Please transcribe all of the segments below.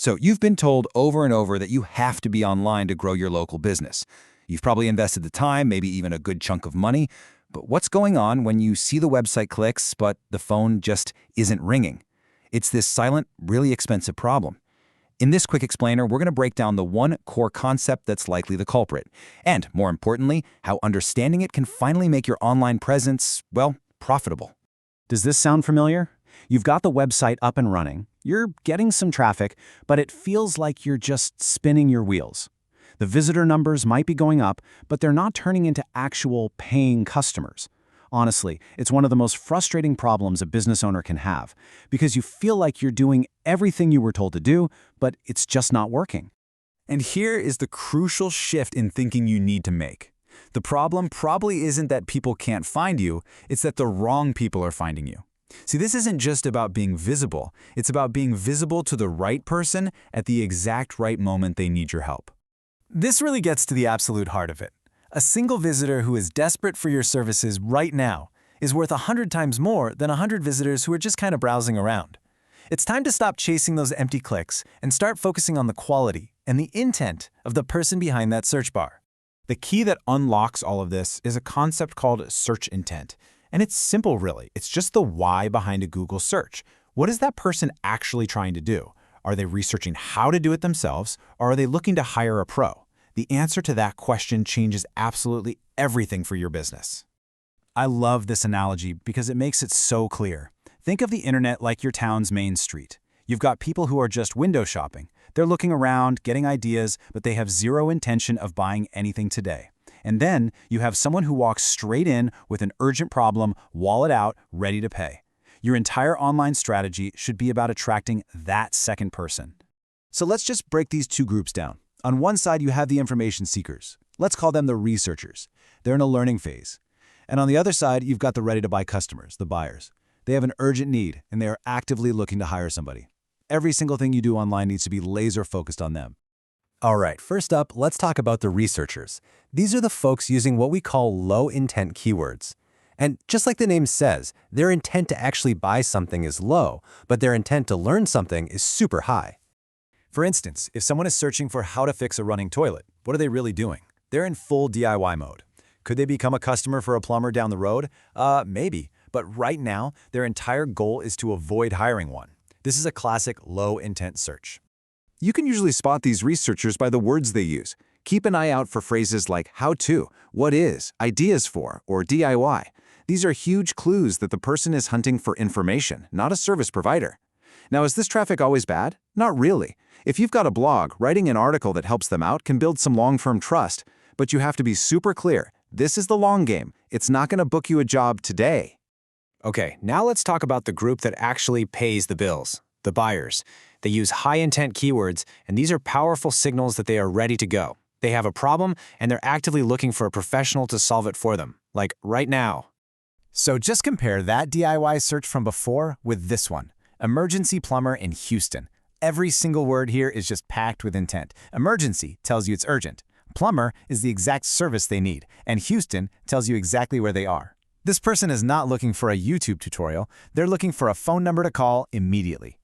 So you've been told over and over that you have to be online to grow your local business. You've probably invested the time, maybe even a good chunk of money. But what's going on when you see the website clicks, but the phone just isn't ringing? It's this silent, really expensive problem. In this quick explainer, we're going to break down the one core concept that's likely the culprit. And, more importantly, how understanding it can finally make your online presence, well, profitable. Does this sound familiar? You've got the website up and running, you're getting some traffic, but it feels like you're just spinning your wheels. The visitor numbers might be going up, but they're not turning into actual paying customers. Honestly, it's one of the most frustrating problems a business owner can have, because you feel like you're doing everything you were told to do, but it's just not working. And here is the crucial shift in thinking you need to make. The problem probably isn't that people can't find you, it's that the wrong people are finding you. See, this isn't just about being visible, it's about being visible to the right person at the exact right moment they need your help. This really gets to the absolute heart of it. A single visitor who is desperate for your services right now is worth 100 times more than 100 visitors who are just kind of browsing around. It's time to stop chasing those empty clicks and start focusing on the quality and the intent of the person behind that search bar. The key that unlocks all of this is a concept called search intent. And it's simple, really. It's just the why behind a Google search. What is that person actually trying to do? Are they researching how to do it themselves, or are they looking to hire a pro? The answer to that question changes absolutely everything for your business. I love this analogy because it makes it so clear. Think of the internet like your town's main street. You've got people who are just window shopping. They're looking around, getting ideas, but they have zero intention of buying anything today. And then you have someone who walks straight in with an urgent problem, wallet out, ready to pay. Your entire online strategy should be about attracting that second person. So let's just break these two groups down. On one side, you have the information seekers. Let's call them the researchers. They're in a learning phase. And on the other side, you've got the ready-to-buy customers, the buyers. They have an urgent need, and they are actively looking to hire somebody. Every single thing you do online needs to be laser-focused on them. All right, first up, let's talk about the researchers. These are the folks using what we call low-intent keywords. And just like the name says, their intent to actually buy something is low, but their intent to learn something is super high. For instance, if someone is searching for how to fix a running toilet, what are they really doing? They're in full DIY mode. Could they become a customer for a plumber down the road? Maybe. But right now, their entire goal is to avoid hiring one. This is a classic low-intent search. You can usually spot these researchers by the words they use. Keep an eye out for phrases like how to, what is, ideas for, or DIY. These are huge clues that the person is hunting for information, not a service provider. Now, is this traffic always bad? Not really. If you've got a blog, writing an article that helps them out can build some long-term trust. But you have to be super clear. This is the long game. It's not going to book you a job today. Okay, now let's talk about the group that actually pays the bills, the buyers. They use high-intent keywords, and these are powerful signals that they are ready to go. They have a problem, and they're actively looking for a professional to solve it for them, like right now. So just compare that DIY search from before with this one. Emergency plumber in Houston. Every single word here is just packed with intent. Emergency tells you it's urgent. Plumber is the exact service they need, and Houston tells you exactly where they are. This person is not looking for a YouTube tutorial. They're looking for a phone number to call immediately.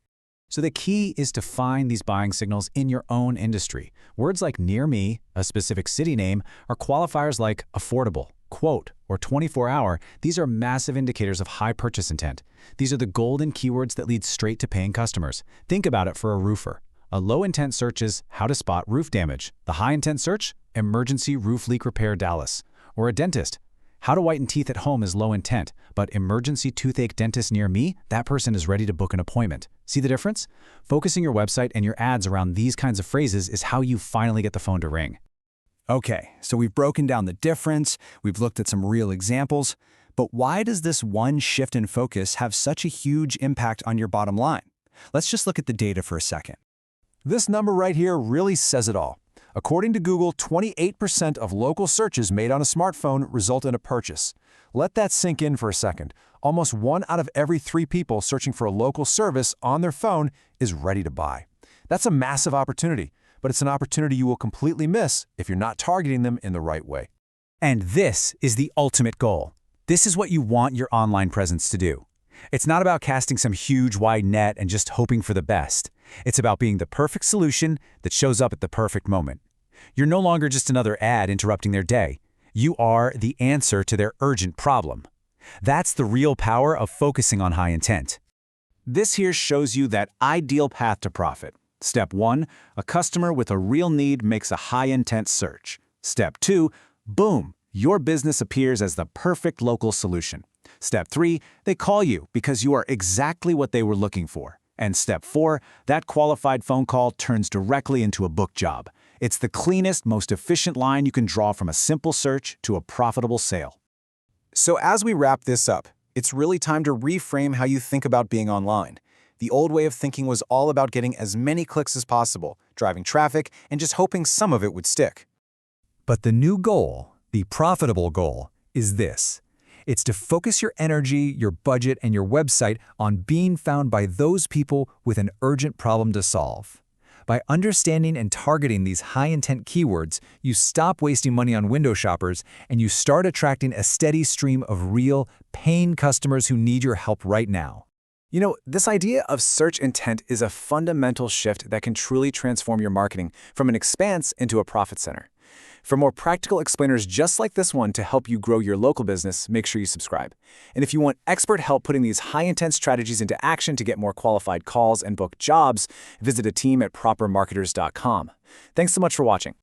So the key is to find these buying signals in your own industry. Words like near me, a specific city name, or qualifiers like affordable, quote, or 24-hour, these are massive indicators of high purchase intent. These are the golden keywords that lead straight to paying customers. Think about it for a roofer. A low-intent search is how to spot roof damage. The high-intent search, emergency roof leak repair Dallas. Or a dentist. How to whiten teeth at home is low intent, but emergency toothache dentist near me, that person is ready to book an appointment. See the difference? Focusing your website and your ads around these kinds of phrases is how you finally get the phone to ring. Okay, so we've broken down the difference, we've looked at some real examples, but why does this one shift in focus have such a huge impact on your bottom line? Let's just look at the data for a second. This number right here really says it all. According to Google, 28% of local searches made on a smartphone result in a purchase. Let that sink in for a second. Almost 1 out of every 3 people searching for a local service on their phone is ready to buy. That's a massive opportunity, but it's an opportunity you will completely miss if you're not targeting them in the right way. And this is the ultimate goal. This is what you want your online presence to do. It's not about casting some huge wide net and just hoping for the best. It's about being the perfect solution that shows up at the perfect moment. You're no longer just another ad interrupting their day. You are the answer to their urgent problem. That's the real power of focusing on high intent. This here shows you that ideal path to profit. Step 1, a customer with a real need makes a high-intent search. Step 2, boom, your business appears as the perfect local solution. Step 3, they call you because you are exactly what they were looking for. And Step 4, that qualified phone call turns directly into a book job. It's the cleanest, most efficient line you can draw from a simple search to a profitable sale. So as we wrap this up, it's really time to reframe how you think about being online. The old way of thinking was all about getting as many clicks as possible, driving traffic, and just hoping some of it would stick. But the new goal, the profitable goal, is this. It's to focus your energy, your budget, and your website on being found by those people with an urgent problem to solve. By understanding and targeting these high-intent keywords, you stop wasting money on window shoppers and you start attracting a steady stream of real, paying customers who need your help right now. You know, this idea of search intent is a fundamental shift that can truly transform your marketing from an expense into a profit center. For more practical explainers just like this one to help you grow your local business, make sure you subscribe. And if you want expert help putting these high-intent strategies into action to get more qualified calls and book jobs, visit a team at propermarketers.com. Thanks so much for watching.